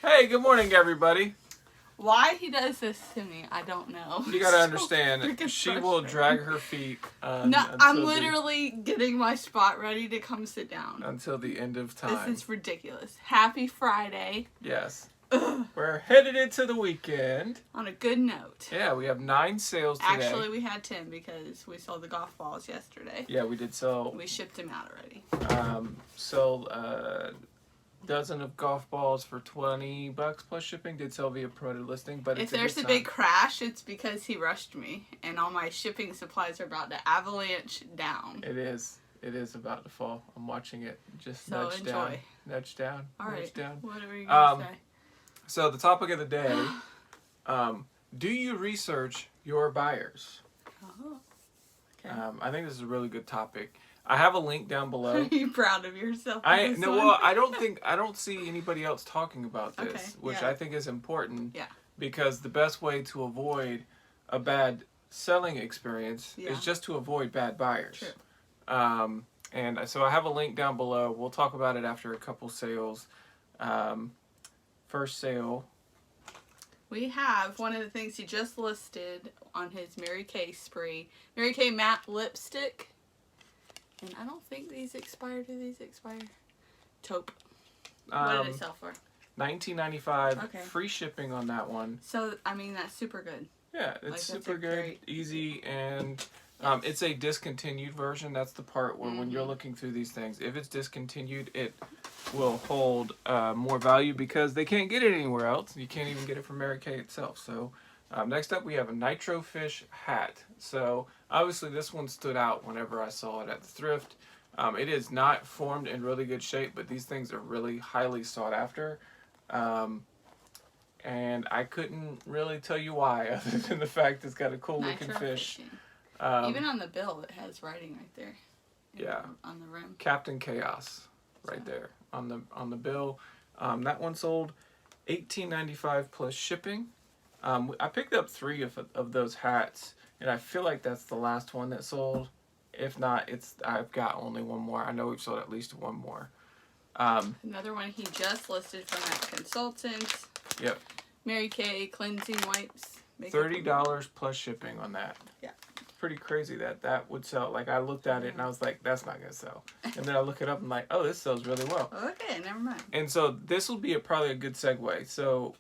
Hey, good morning, everybody. Why he does this to me, I don't know. You gotta So understand, freaking she will frustrating. drag her feet No, I'm until literally getting my spot ready to come sit down. until the end of time. This is ridiculous. Happy Friday. Yes. Ugh. We're headed into the weekend. On a good note. Yeah, we have 9 sales today. Actually, we had 10 because we sold the golf balls yesterday. Yeah, we did sell. We shipped them out already. Sold a dozen of golf balls for $20 plus shipping. Did sell via promoted listing, but If it's there's a big crash, it's because he rushed me, and all my shipping supplies are about to avalanche down. It is. It is about to fall. I'm watching it just So nudge enjoy. down, nudge down, All nudge right. down. What are you gonna say? So the topic of the day, do you research your buyers? Oh. Okay. I think this is a really good topic. I have a link down below. Are you proud of yourself? Well, I don't see anybody else talking about this, Okay, which yeah. I think is important. Yeah. Because the best way to avoid a bad selling experience Yeah. is just to avoid bad buyers. True. And so I have a link down below. We'll talk about it after a couple sales. First sale. We have one of the things he just listed on his Mary Kay spree. Mary Kay matte lipstick. And I don't think these expire. Do these expire? Taupe. What did it sell for? $19.95. Okay. Free shipping on that one. So, I mean, that's super good. Yeah, it's Like, that's super a good, great- easy, and it's a discontinued version. That's the part where when you're looking through these things, if it's discontinued, it will hold more value because they can't get it anywhere else. You can't even get it from Mary Kay itself. So next up, we have a Nitro Fish hat. So obviously this one stood out whenever I saw it at the thrift. It is not formed in really good shape, but these things are really highly sought after. And I couldn't really tell you why, other than the fact it's got a cool looking Nitro fish. fishing. Even on the bill, it has writing right there. Yeah. On the rim. Captain Chaos, right there on the bill. That one sold $18.95 plus shipping. I picked up 3 of those hats, and I feel like that's the last one that sold. If not, I've got only one more. I know we've sold at least one more. Another one he just listed from that consultant. Yep. Mary Kay cleansing wipes. $30 plus shipping on that. Yeah. It's pretty crazy that would sell. Like, I looked at it and I was like, that's not gonna sell. And then I look it up and I'm like, oh, this sells really well. Okay, never mind. And so this will be probably a good segue. So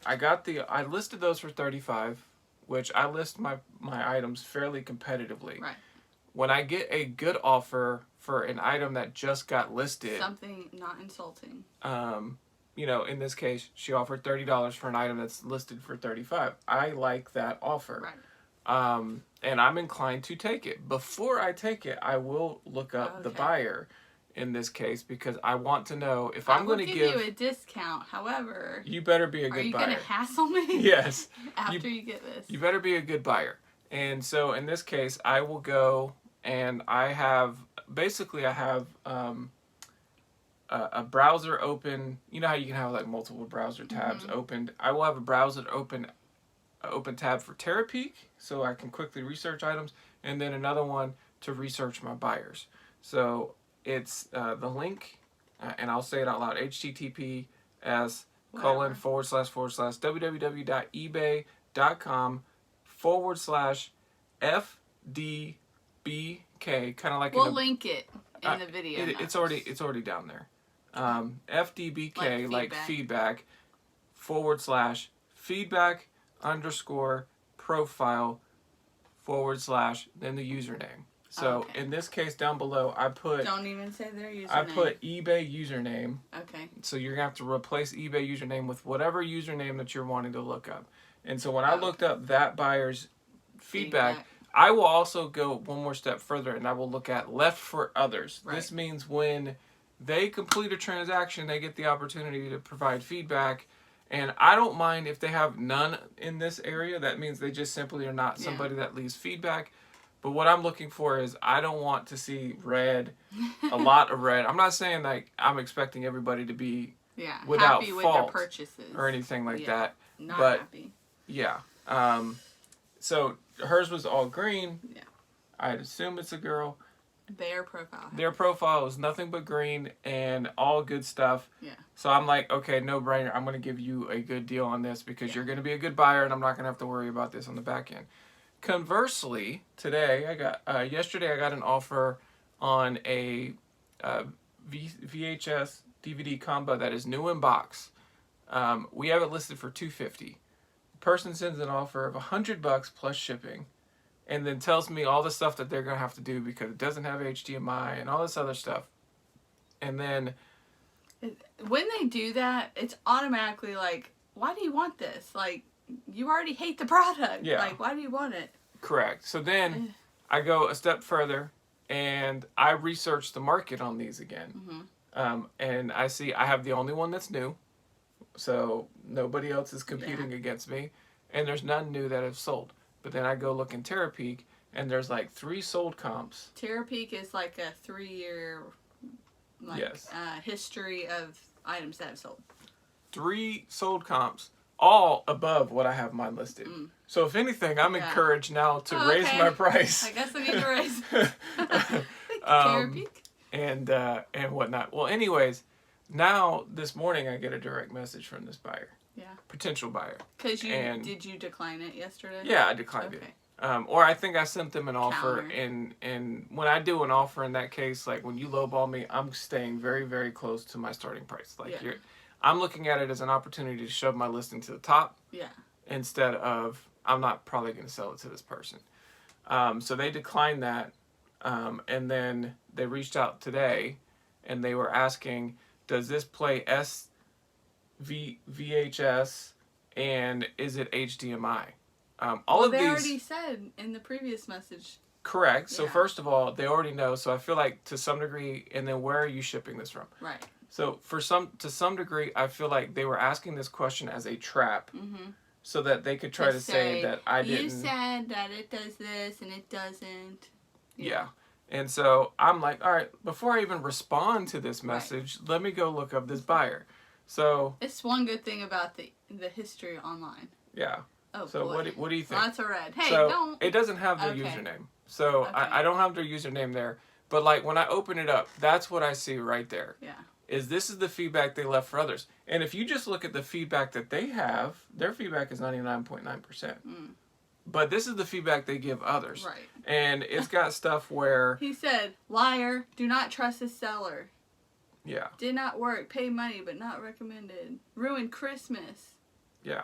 I listed those for $35, which I list my items fairly competitively. Right. When I get a good offer for an item that just got listed, Something not insulting. in this case, she offered $30 for an item that's listed for $35. I like that offer. Right. And I'm inclined to take it. Before I take it, I will look up the Okay. buyer in this case because I want to know if I'm going to give you a discount. However, you better be a good buyer. are you going to hassle me? Yes. After you get this. You better be a good buyer. And so in this case, I will go and I have a browser open. You know how you can have like multiple browser tabs opened. I will have a browser open tab for Terapeak so I can quickly research items, and then another one to research my buyers. So it's the link, and I'll say it out loud: https://www.ebay.com/FDBK, kind of like We'll link it in the video. it's already down there. FDBK, like feedback, /feedback_profile / then the username. So in this case down below, Don't even say their username. I put eBay username. Okay. So you're gonna have to replace eBay username with whatever username that you're wanting to look up. And so when I looked up that buyer's feedback, I will also go one more step further and I will look at left for others. Right. This means when they complete a transaction, they get the opportunity to provide feedback. And I don't mind if they have none in this area. That means they just simply are not somebody that leaves feedback. But what I'm looking for is I don't want to see red, a lot of red. I'm not saying like I'm expecting everybody to be without happy fault with their purchases or anything like that. Not happy. Yeah. So hers was all green. Yeah. I'd assume it's a girl. Their profile. Their profile is nothing but green and all good stuff. Yeah. So I'm like, okay, no brainer. I'm going to give you a good deal on this because you're going to be a good buyer and I'm not going to have to worry about this on the back end. Conversely, today yesterday I got an offer on a VHS DVD combo that is new in box. We have it listed for $250. The person sends an offer of $100 plus shipping, and then tells me all the stuff that they're gonna have to do because it doesn't have HDMI and all this other stuff. And then when they do that, it's automatically like, why do you want this? Like, you already hate the product. Yeah. Like, why do you want it? correct. So then I go a step further and I research the market on these again. Mm-hmm. And I see I have the only one that's new. So nobody else is competing Yeah. against me. And there's none new that have sold. But then I go look in Terapeak and there's like 3 sold comps. Terapeak is like a 3-year Yes. history of items that have sold. 3 sold comps, all above what I have mine listed. Mm. So if anything, I'm Yeah. encouraged now to Oh, raise okay. my price. I guess I need to raise Um, Terapeak. and whatnot. Well, anyways, now this morning I get a direct message from this buyer, Yeah. potential buyer. Because and- did you decline it yesterday? Yeah, I declined Okay. it. Or I think I sent them an offer, Counter. and when I do an offer in that case, like when you lowball me, I'm staying very, very close to my starting price. Like Yeah. I'm looking at it as an opportunity to shove my listing to the top Yeah. instead of I'm not probably going to sell it to this person. So they declined that, and then they reached out today, and they were asking, does this play VHS, and is it HDMI? All of they these already said in the previous message. correct. So Yeah. first of all, they already know. So I feel like to some degree, and then where are you shipping this from? Right. So to some degree, I feel like they were asking this question as a trap, Mm-hmm. so that they could try to say that I didn't. You said that it does this and it doesn't. Yeah. And so I'm like, all right, before I even respond to this Right. message, let me go look up this buyer. So It's one good thing about the history online. yeah. Oh So boy. what do you think? Lots of red. Hey, so don't. it doesn't have their Okay. username. So Okay. I don't have their username there. But like when I open it up, that's what I see right there. Yeah. This is the feedback they left for others. And if you just look at the feedback that they have, their feedback is 99.9%. Mm. But this is the feedback they give others. Right. And it's got stuff where, He said, liar, do not trust the seller. yeah, Did not work. Pay money, but not recommended. Ruined Christmas. yeah.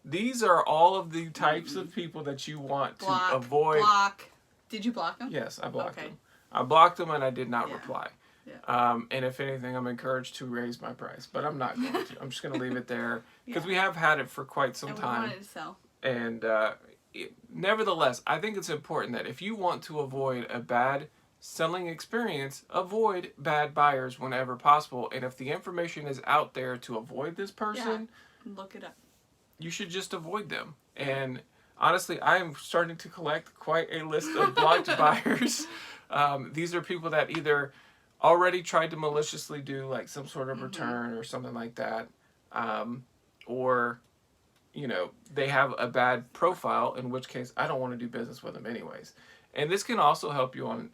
These are all of the types of people that you want Block. to avoid. Block. Did you block him? Yes, I blocked Okay. them. I blocked them and I did not Yeah. reply. Yeah. And if anything, I'm encouraged to raise my price, but I'm not going to. I'm just going to leave it there because Yeah. we have had it for quite some And we time. wanted to sell. And nevertheless, I think it's important that if you want to avoid a bad selling experience, avoid bad buyers whenever possible. And if the information is out there to avoid this person, Look it up. you should just avoid them. And honestly, I am starting to collect quite a list of blocked buyers. These are people that either already tried to maliciously do like some sort of return or something like that, or they have a bad profile, in which case I don't want to do business with them anyways. And this can also help you on,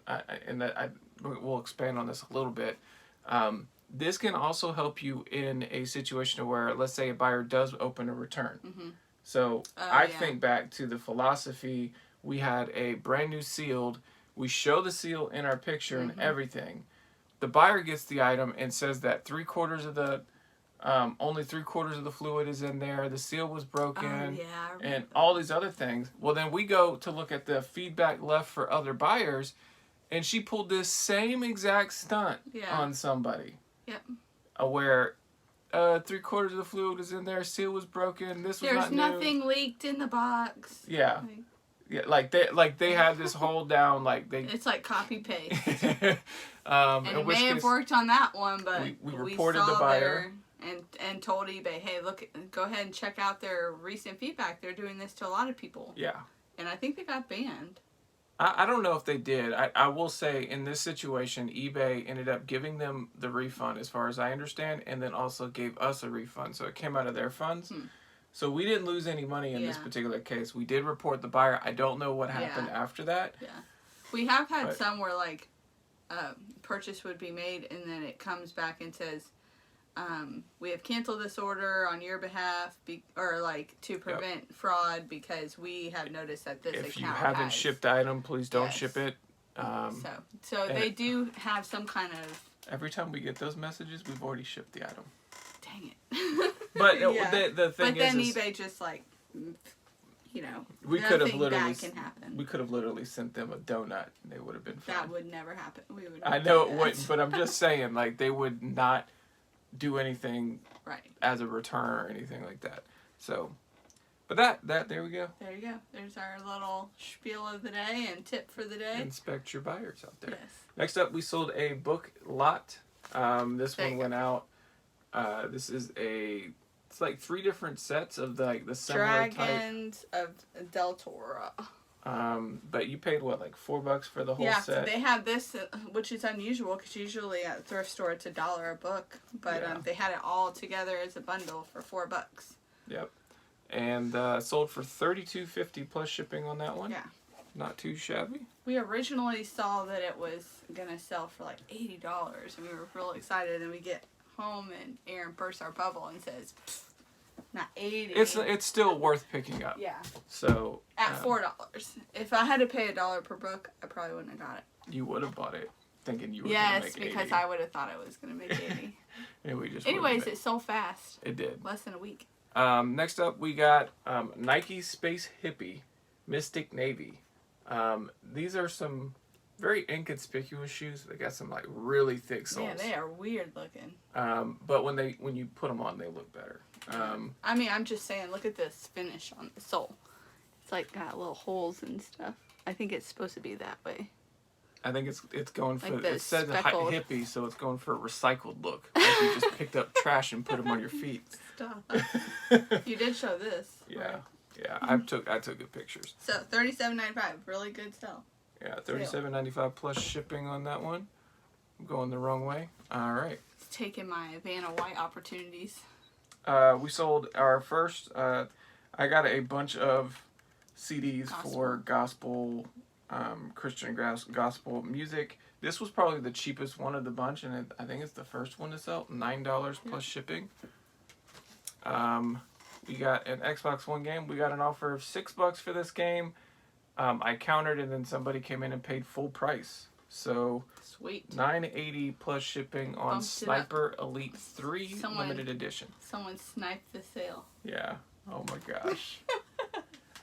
and we'll expand on this a little bit. This can also help you in a situation where, let's say, a buyer does open a return. Mm-hmm. So Oh, I yeah. think back to the philosophy. We had a brand new sealed. We show the seal in our picture and everything. The buyer gets the item and says that only 3/4 of the fluid is in there. The seal was broken. Oh, yeah. I remember And that. all these other things. Well, then we go to look at the feedback left for other buyers, and she pulled this same exact stunt Yeah. on somebody. Yep. Where 3/4 of the fluid was in there, seal was broken. This was There's not new. nothing leaked in the box. Yeah, Like, yeah, like they had this whole down, like they. it's like copy paste. In And it which may have case, worked on that one, but we we reported saw the buyer. and told eBay, hey, look, go ahead and check out their recent feedback. They're doing this to a lot of people, Yeah, and I think they got banned. I don't know if they did. I will say in this situation, eBay ended up giving them the refund, as far as I understand, and then also gave us a refund, so it came out of their funds. So we didn't lose any money in this Yeah. particular case. We did report the buyer. I don't know what happened Yeah. after that. We have had But- some where like purchase would be made, and then it comes back and says, we have canceled this order on your behalf, to prevent fraud because we have noticed that this If you account haven't has. shipped the item, please don't Yes. ship it. So they do have some kind of. Every time we get those messages, we've already shipped the item. Dang it. But Yeah. the thing But then is eBay just we could have nothing literally bad can happen. we could have literally sent them a donut and they would have been fine. That would never happen. We would. I not know do it that. wouldn't, but I'm just saying, like, they would not do anything Right. as a return or anything like that. So, but that there we go. There you go. There's our little spiel of the day and tip for the day. Inspect your buyers out there. Yes. Next up, we sold a book lot. This There one you went out. This is it's like 3 different sets of the similar type. Dragons of Del Toro. But you paid what, like $4 for the whole Yeah, set? they have this, which is unusual because usually at a thrift store it's $1 a book, but Yeah. they had it all together as a bundle for $4. Yep. And sold for $32.50 plus shipping on that one. Yeah. Not too shabby. We originally saw that it was gonna sell for like $80, and we were real excited. And we get home, and Aaron bursts our bubble and says, "Not 80." It's still worth picking up. Yeah. So At $4. If I had to pay $1 per book, I probably wouldn't have got it. you would have bought it thinking you were Yes, going to make because 80. I would have thought it was gonna make 80. And we just Anyways, wouldn't it sold fast. it did. Less than a week. Next up, we got Nike Space Hippie Mystic Navy. These are some very inconspicuous shoes. They got some like really thick soles. Yeah, they are weird looking. But when you put them on, they look better. I mean, I'm just saying, look at this finish on the sole. It's like got little holes and stuff. I think it's supposed to be that way. I think it's going for Like the it says speckled- hippie, so it's going for a recycled look. Like you just picked up trash and put them on your feet. Stop. You did show this. Yeah, right? yeah. I took good pictures. So $37.95, really good sell. Yeah, $37.95 plus shipping on that one. I'm going the wrong way. All right. It's taking my Vanna White opportunities. We sold our first. I got a bunch of CDs for gospel, Christian gospel music. This was probably the cheapest one of the bunch, and I think it's the first one to sell. $9 plus shipping. We got an Xbox One game. We got an offer of $6 for this game. I countered, and then somebody came in and paid full price. So Sweet. $9.80 plus shipping on Bumped it Sniper Elite 3 Someone- limited edition. Someone sniped the sale. Yeah. Oh my gosh.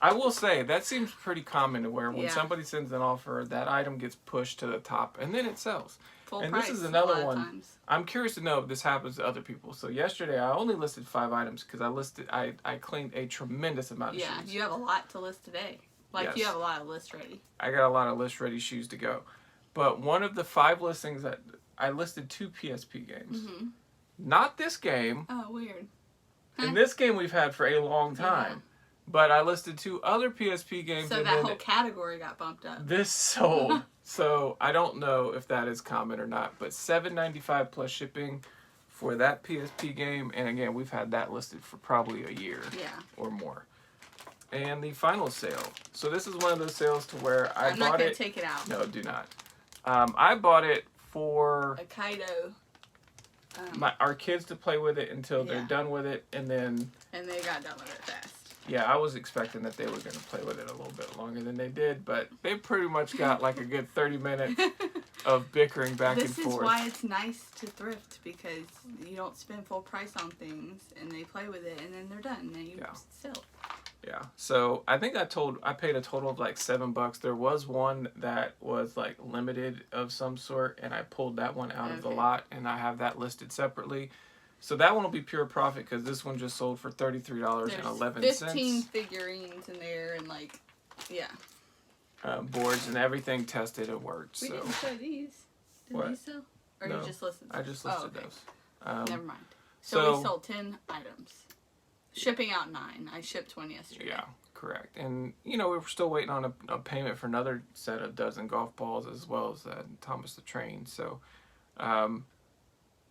I will say that seems pretty common to where when Yeah. somebody sends an offer, that item gets pushed to the top and then it sells. Full And price. this is a another lot of one. times. I'm curious to know if this happens to other people. So yesterday I only listed 5 items because I claimed a tremendous amount of Yeah, shoes. you have a lot to list today. Like you Yes. have a lot of lists ready. I got a lot of list ready shoes to go. But one of the 5 listings that I listed 2 PSP games. Mm-hmm. Not this game. Oh, weird. And this game we've had for a long time. But I listed 2 other PSP games. So and that then whole category got bumped up. this sold. So I don't know if that is common or not. But $7.95 plus shipping for that PSP game. And again, we've had that listed for probably a year Yeah. or more. And the final sale. So this is one of those sales to where I I'm not bought going it. to take it out. No, do not. I bought it for A Kaido. our kids to play with it until they're Yeah. done with it. And then, And they got done with it fast. yeah, I was expecting that they were going to play with it a little bit longer than they did. But they pretty much got like a good 30 minutes of bickering back This and is forth. why it's nice to thrift, because you don't spend full price on things and they play with it and then they're done and then you Yeah. sell. Yeah. So I think I paid a total of like $7. There was one that was like limited of some sort, and I pulled that one out of the Okay. lot, and I have that listed separately. So that one will be pure profit because this one just sold for $33.11. There's 15 figurines in there and like, yeah. Boards and everything tested and worked. We So didn't show these. Did What? these sell? Or No, you just listed I just listed okay. those. Never mind. So we sold 10 items. Shipping out 9. I shipped one yesterday. Yeah, correct. And, you know, we were still waiting on a payment for another set of dozen golf balls as well as Thomas the Train. So,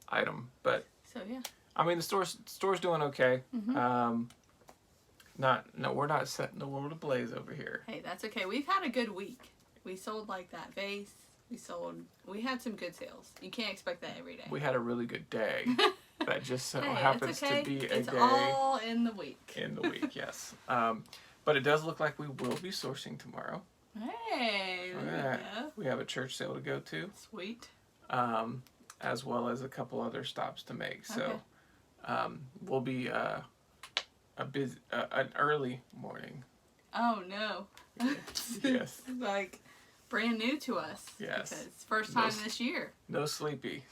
item. But, So yeah. I mean, the store's doing okay. Mm-hmm. We're not setting the world ablaze over here. Hey, that's okay. We've had a good week. We sold like that vase. We had some good sales. You can't expect that every day. We had a really good day. That just so Hey, happens it's okay. to be It's a day all in the week. in the week, yes. But it does look like we will be sourcing tomorrow. Hey, there you go. We have a church sale to go to, Sweet. as well as a couple other stops to make. So Okay. we'll be an early morning. Oh no. Yes. Like brand new to us. Yes. Because it's first time No this year. No sleepy.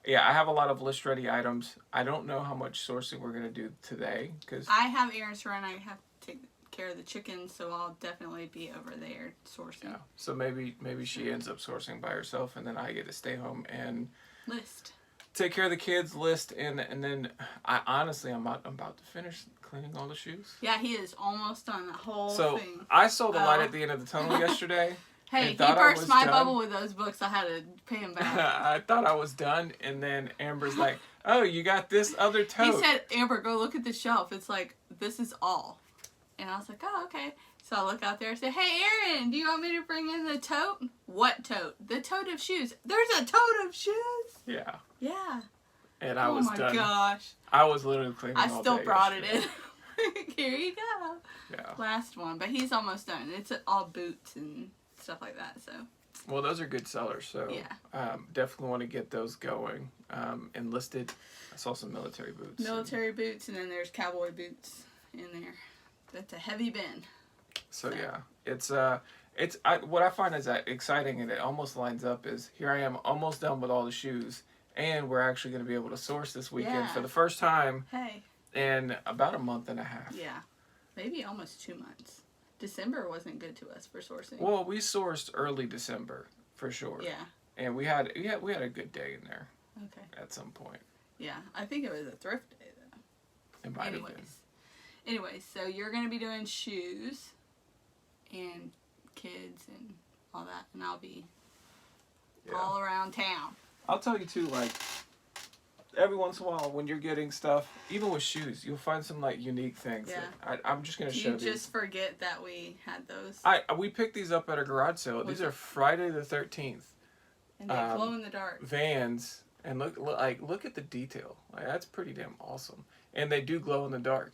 Yeah, I have a lot of list ready items. I don't know how much sourcing we're going to do today because I have errands to run. I have to take care of the chickens, so I'll definitely be over there sourcing. yeah. So maybe she ends up sourcing by herself, and then I get to stay home and List. take care of the kids, list, and then I'm about to finish cleaning all the shoes. Yeah, he is almost done the whole So thing. I saw the light Oh. at the end of the tunnel yesterday. Hey, I he thought I burst was my done. bubble with those books. I had to pay him back. I thought I was done, and then Amber's like, "Oh, you got this other tote." He said, Amber, go look at the shelf. It's like, this is all. And I was like, oh, okay. So I look out there and say, hey, Aaron, do you want me to bring in the tote? What tote? The tote of shoes. There's a tote of shoes? Yeah. Yeah. And I was done. Oh my gosh. I was literally cleaning I all still day brought it yesterday. in. Here you go. Yeah. Last one. But he's almost done. It's all boots and stuff like that. So, Well, those are good sellers, so yeah. definitely want to get those going. Enlisted, I saw some military boots. Military boots, and then there's cowboy boots in there. That's a heavy bin. So yeah, it's what I find is that exciting, and it almost lines up. Is here I am almost done with all the shoes, and we're actually going to be able to source this weekend Yeah. for the first time Hey. in about a month and a half. Yeah. Maybe almost 2 months. December wasn't good to us for sourcing. Well, we sourced early December for sure. Yeah. And we had a good day in there Okay. at some point. Yeah. I think it was a thrift day though. It might have been. Anyways, so you're gonna be doing shoes and kids and all that, and I'll be Yeah. all around town. I'll tell you too, like every once in a while when you're getting stuff, even with shoes, you'll find some like unique things. Yeah. That I'm just gonna Do show you these. just forget that we had those? We picked these up at a garage sale. Was These it- are Friday the 13th And they glow in the dark. Vans, and look at the detail. Like that's pretty damn awesome. And they do glow in the dark,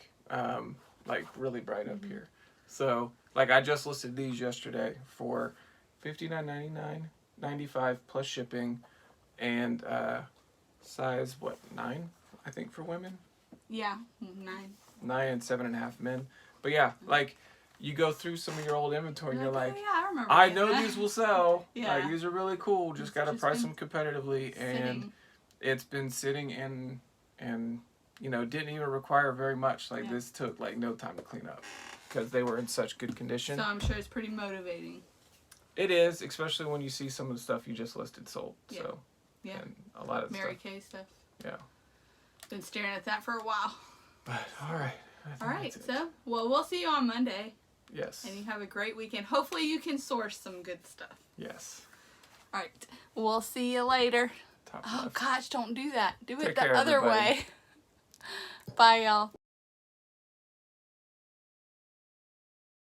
like really bright up here. So like I just listed these yesterday for $59.99, $95 plus shipping, and size 9 I think for women, Yeah, 9. 9 and 7.5 men. But yeah, like you go through some of your old inventory and you're like, oh, yeah, I remember. I getting know that. these will sell. Yeah. Like, these are really cool. Just got to Just price been them competitively. And Sitting. it's been sitting and didn't even require very much. Like Yeah. this took like no time to clean up because they were in such good condition. So I'm sure it's pretty motivating. It is, especially when you see some of the stuff you just listed sold. Yeah. So Yeah. and a lot of Mary stuff. Kay stuff. Yeah. Been staring at that for a while. But all right. I think All right, that's it. so we'll see you on Monday, Yes. and you have a great weekend. Hopefully you can source some good stuff. Yes. All right, we'll see you later. Top Oh left. gosh, don't do that. Do Take it the care, other everybody. way. Bye, y'all.